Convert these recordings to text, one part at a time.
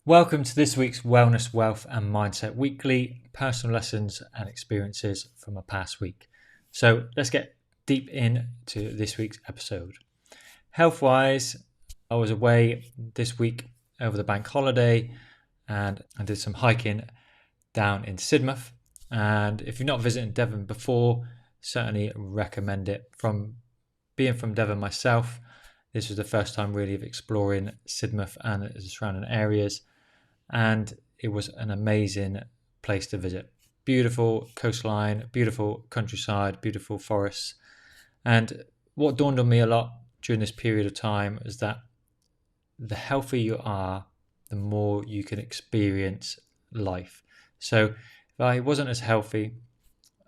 Welcome to this week's Wellness, Wealth and Mindset Weekly, personal lessons and experiences from a past week. So let's get deep into this week's episode. Health-wise, I was away this week over the bank holiday and I did some hiking down in Sidmouth. And if you've not visited Devon before, certainly recommend it. From being from Devon myself, this was the first time really of exploring Sidmouth and the surrounding areas. And it was an amazing place to visit. Beautiful coastline, beautiful countryside, beautiful forests. And what dawned on me a lot during this period of time is that the healthier you are, the more you can experience life. So if I wasn't as healthy,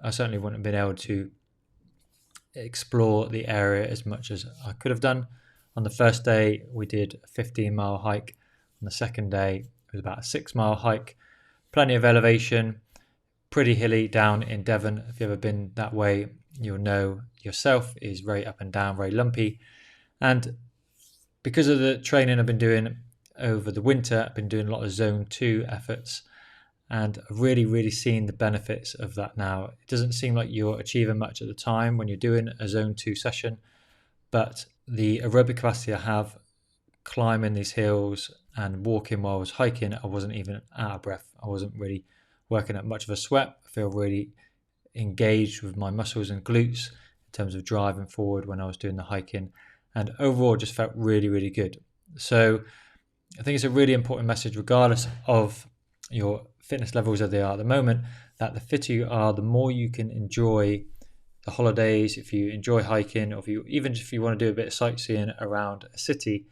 I certainly wouldn't have been able to explore the area as much as I could have done. On the first day, we did a 15-mile hike. On the second day, it was about a 6-mile hike, plenty of elevation, pretty hilly down in Devon. If you've ever been that way, you'll know yourself is very up and down, very lumpy. And because of the training I've been doing over the winter, I've been doing a lot of zone 2 efforts, and I've really seen the benefits of that now. It doesn't seem like you're achieving much at the time when you're doing a zone 2 session, but the aerobic capacity I have climbing these hills and walking while I was hiking, I wasn't even out of breath. I wasn't really working up much of a sweat. I feel really engaged with my muscles and glutes in terms of driving forward when I was doing the hiking, and overall just felt really good. So I think it's a really important message, regardless of your fitness levels as they are at the moment, that the fitter you are, the more you can enjoy the holidays. If you enjoy hiking, or even if you want to do a bit of sightseeing around a city,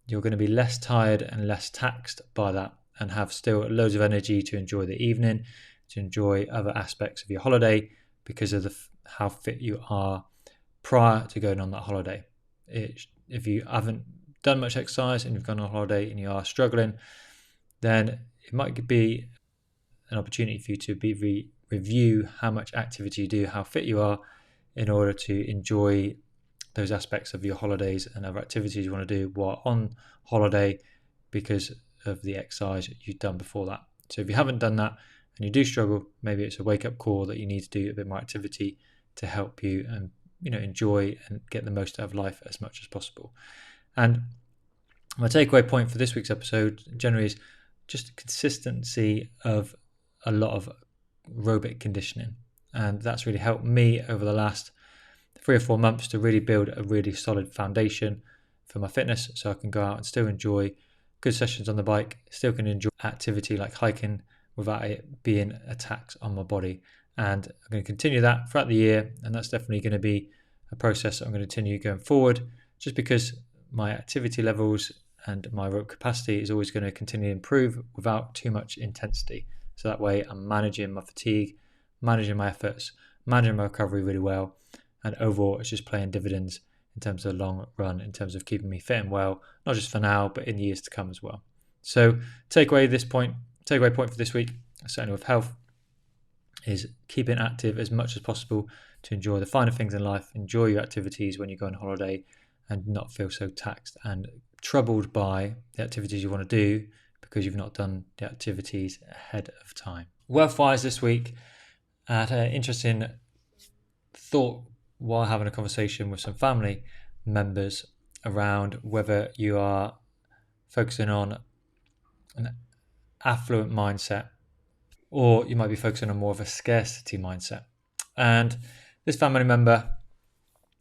you're going to be less tired and less taxed by that, and have still loads of energy to enjoy the evening, to enjoy other aspects of your holiday, because of how fit you are prior to going on that holiday. If you haven't done much exercise and you've gone on holiday and you are struggling, then it might be an opportunity for you to review how much activity you do, how fit you are, in order to enjoy those aspects of your holidays and other activities you want to do while on holiday, because of the exercise you've done before that. So if you haven't done that and you do struggle, maybe it's a wake-up call that you need to do a bit more activity to help you and enjoy and get the most out of life as much as possible. And my takeaway point for this week's episode generally is just consistency of a lot of aerobic conditioning, and that's really helped me over the last 3 or 4 months to really build a really solid foundation for my fitness, so I can go out and still enjoy good sessions on the bike, still can enjoy activity like hiking without it being a tax on my body. And I'm going to continue that throughout the year, and that's definitely going to be a process that I'm going to continue going forward, just because my activity levels and my rope capacity is always going to continue to improve without too much intensity. So that way I'm managing my fatigue, managing my efforts, managing my recovery really well, and overall it's just paying dividends in terms of the long run, in terms of keeping me fit and well, not just for now, but in years to come as well. So takeaway point for this week, certainly with health, is keeping active as much as possible to enjoy the finer things in life, enjoy your activities when you go on holiday, and not feel so taxed and troubled by the activities you want to do because you've not done the activities ahead of time. Wealth-wise this week, I had an interesting thought while having a conversation with some family members around whether you are focusing on an affluent mindset or you might be focusing on more of a scarcity mindset. And this family member,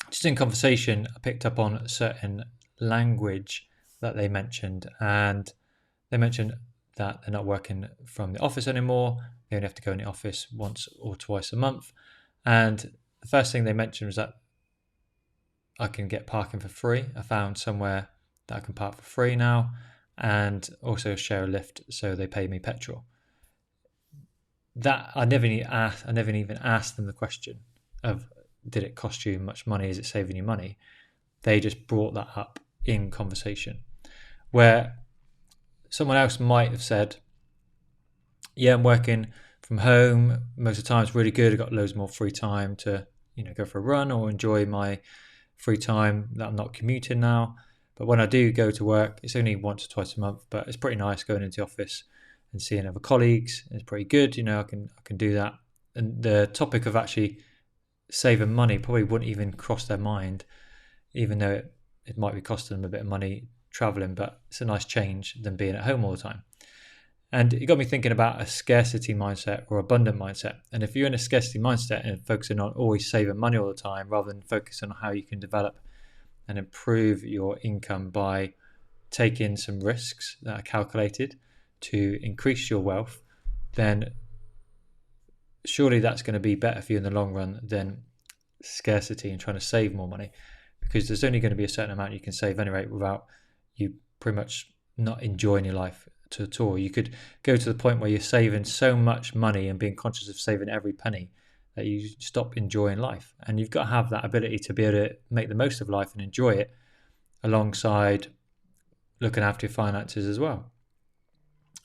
just in conversation, I picked up on certain language that they mentioned, and they mentioned that they're not working from the office anymore. They only have to go in the office once or twice a month. And the first thing they mentioned was that I can get parking for free. I found somewhere that I can park for free now, and also share a lift, so they pay me petrol. That I never even asked them the question of, did it cost you much money? Is it saving you money? They just brought that up in conversation, where someone else might have said, yeah, I'm working from home most of the time. It's really good. I've got loads more free time to go for a run or enjoy my free time that I'm not commuting now. But when I do go to work, it's only once or twice a month, but it's pretty nice going into the office and seeing other colleagues. It's pretty good. I can do that. And the topic of actually saving money probably wouldn't even cross their mind, even though it might be costing them a bit of money traveling, but it's a nice change than being at home all the time. And it got me thinking about a scarcity mindset or abundant mindset. And if you're in a scarcity mindset and focusing on always saving money all the time, rather than focusing on how you can develop and improve your income by taking some risks that are calculated to increase your wealth, then surely that's going to be better for you in the long run than scarcity and trying to save more money, because there's only going to be a certain amount you can save anyway without you pretty much not enjoying your life at all. You could go to the point where you're saving so much money and being conscious of saving every penny that you stop enjoying life. And you've got to have that ability to be able to make the most of life and enjoy it alongside looking after your finances as well.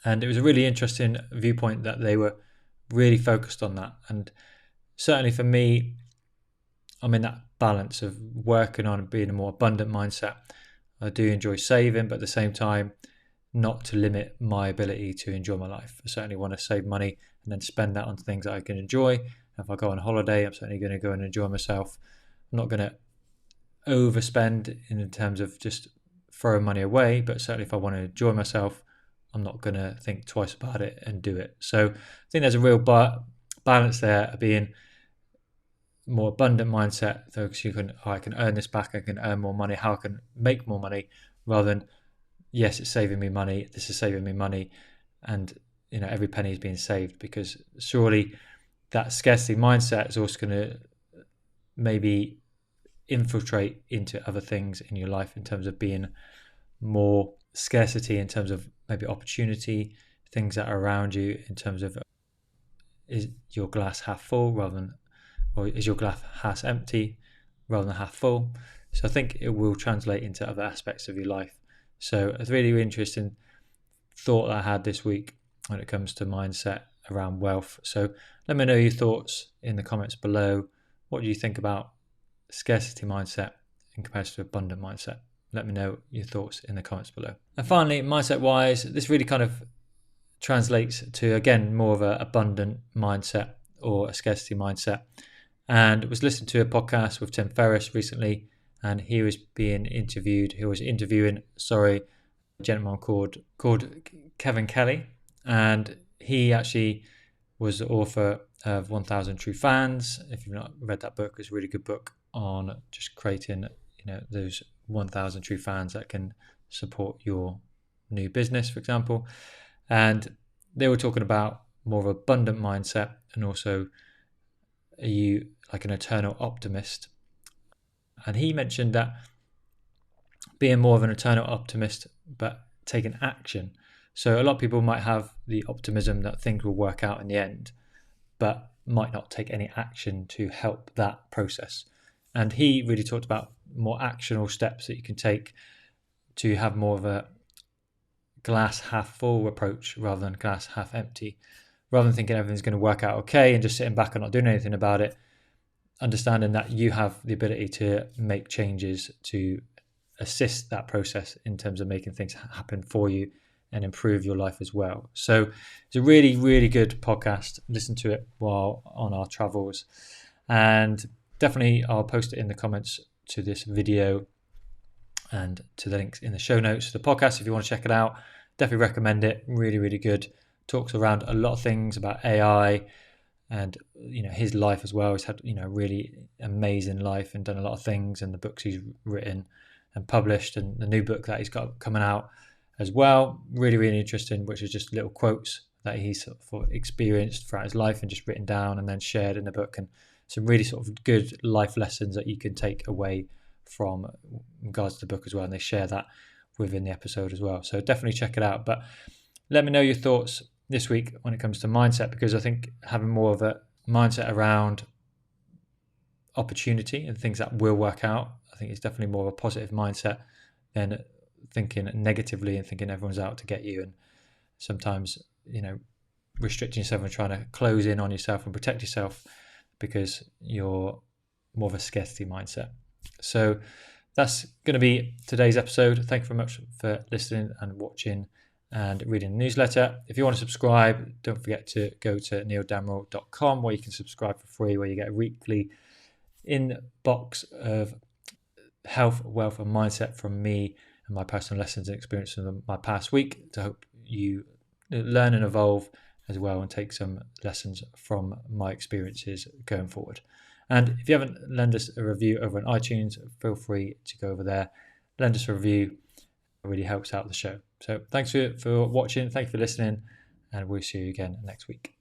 And it was a really interesting viewpoint that they were really focused on that. And certainly for me, I'm in that balance of working on being a more abundant mindset. I do enjoy saving, but at the same time, not to limit my ability to enjoy my life. I certainly want to save money and then spend that on things that I can enjoy. If I go on holiday, I'm certainly going to go and enjoy myself. I'm not going to overspend in terms of just throwing money away, but certainly if I want to enjoy myself, I'm not going to think twice about it and do it. So I think there's a real balance there of being more abundant mindset. So I can earn this back, I can earn more money, how I can make more money, rather than, yes, it's saving me money, this is saving me money, and every penny is being saved. Because surely that scarcity mindset is also going to maybe infiltrate into other things in your life in terms of being more scarcity, in terms of maybe opportunity, things that are around you, in terms of, is your glass half full or is your glass half empty rather than half full? So I think it will translate into other aspects of your life. So it's really interesting thought I had this week when it comes to mindset around wealth. So let me know your thoughts in the comments below. What do you think about scarcity mindset in comparison to abundant mindset? Let me know your thoughts in the comments below. And finally, mindset wise, this really kind of translates to, again, more of an abundant mindset or a scarcity mindset. And I was listening to a podcast with Tim Ferriss recently, and he was interviewing a gentleman called Kevin Kelly, and he actually was the author of 1000 True Fans. If you've not read that book, it's a really good book on just creating those 1000 true fans that can support your new business, for example. And they were talking about more of an abundant mindset, and also, are you like an eternal optimist? And he mentioned that being more of an eternal optimist, but taking action. So a lot of people might have the optimism that things will work out in the end, but might not take any action to help that process. And he really talked about more actionable steps that you can take to have more of a glass half full approach rather than glass half empty. Rather than thinking everything's going to work out okay and just sitting back and not doing anything about it, understanding that you have the ability to make changes to assist that process in terms of making things happen for you and improve your life as well. So it's a really, really good podcast. Listen to it while on our travels. And definitely I'll post it in the comments to this video and to the links in the show notes to the podcast if you want to check it out. Definitely recommend it. Really, really good. Talks around a lot of things about AI and his life as well. He's had a really amazing life and done a lot of things, and the books he's written and published, and the new book that he's got coming out as well. Really, really interesting, which is just little quotes that he's sort of experienced throughout his life and just written down and then shared in the book, and some really sort of good life lessons that you can take away from regards to the book as well. And they share that within the episode as well. So definitely check it out. But let me know your thoughts this week when it comes to mindset, because I think having more of a mindset around opportunity and things that will work out, I think it's definitely more of a positive mindset than thinking negatively and thinking everyone's out to get you, and sometimes restricting yourself and trying to close in on yourself and protect yourself because you're more of a scarcity mindset. So that's going to be today's episode. Thank you very much for listening and watching and reading the newsletter. If you want to subscribe, don't forget to go to neildamrell.com, where you can subscribe for free, where you get a weekly inbox of health, wealth, and mindset from me and my personal lessons and experiences in my past week, to help you learn and evolve as well, and take some lessons from my experiences going forward. And if you haven't lent us a review over on iTunes, feel free to go over there, lend us a review. It really helps out the show. So thanks for watching, thank you for listening, and we'll see you again next week.